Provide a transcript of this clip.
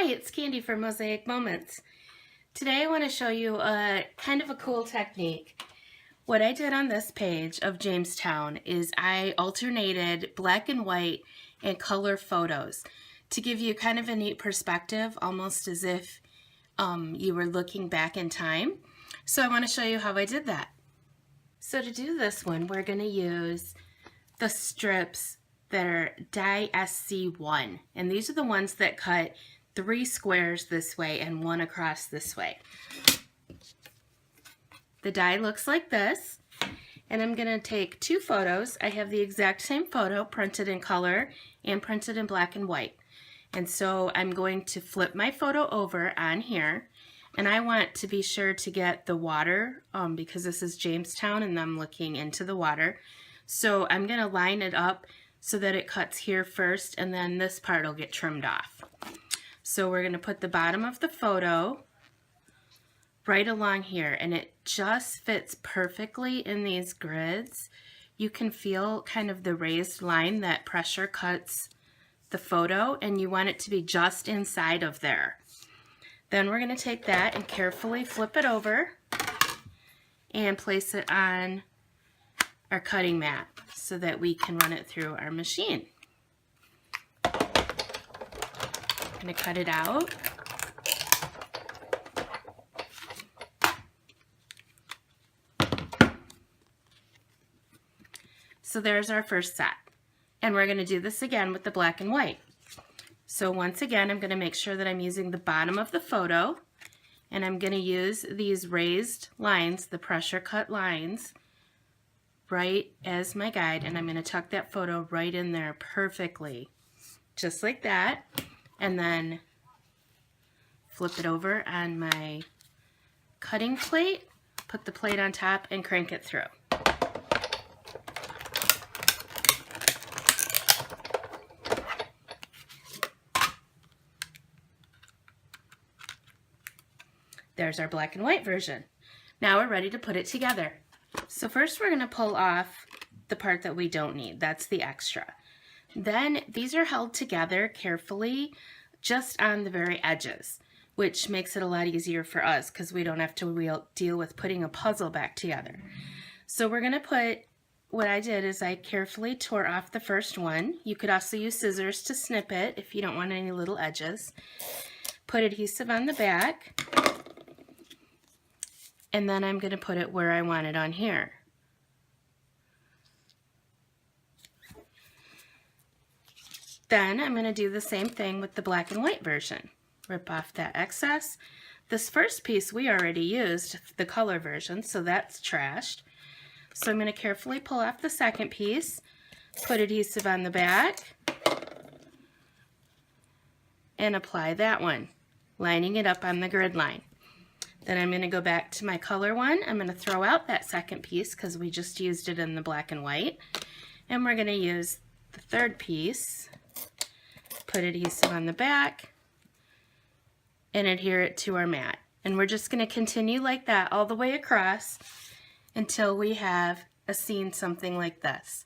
Hi, it's Candy from Mosaic Moments. Today I want to show you a kind of a cool technique. What I did on this page of Jamestown is I alternated black and white and color photos to give you kind of a neat perspective, almost as if you were looking back in time. So I want to show you how I did that. So to do this one, we're going to use the strips that are die SC1, and these are the ones that cut 3 squares this way and 1 across this way. The die looks like this, and I'm going to take 2 photos. I have the exact same photo printed in color and printed in black and white. And so I'm going to flip my photo over on here, and I want to be sure to get the water because this is Jamestown and I'm looking into the water. So I'm going to line it up so that it cuts here first, and then this part will get trimmed off. So we're going to put the bottom of the photo right along here, and it just fits perfectly in these grids. You can feel kind of the raised line that pressure cuts the photo, and you want it to be just inside of there. Then we're going to take that and carefully flip it over and place it on our cutting mat so that we can run it through our machine. I'm going to cut it out. So there's our first set. And we're going to do this again with the black and white. So once again, I'm going to make sure that I'm using the bottom of the photo, and I'm going to use these raised lines, the pressure cut lines, right as my guide, and I'm going to tuck that photo right in there perfectly, just like that, and then flip it over on my cutting plate, put the plate on top, and crank it through. There's our black and white version. Now we're ready to put it together. So first we're going to pull off the part that we don't need. That's the extra. Then these are held together carefully just on the very edges, which makes it a lot easier for us because we don't have to deal with putting a puzzle back together. So we're going to put, what I did is I carefully tore off the first one. You could also use scissors to snip it if you don't want any little edges. Put adhesive on the back. And then I'm going to put it where I want it on here. Then I'm going to do the same thing with the black and white version. Rip off that excess. This first piece we already used, the color version, so that's trashed. So I'm going to carefully pull off the second piece, put adhesive on the back, and apply that one, lining it up on the grid line. Then I'm going to go back to my color one. I'm going to throw out that second piece because we just used it in the black and white. And we're going to use the third piece, put adhesive on the back, and adhere it to our mat. And we're just going to continue like that all the way across until we have a scene something like this.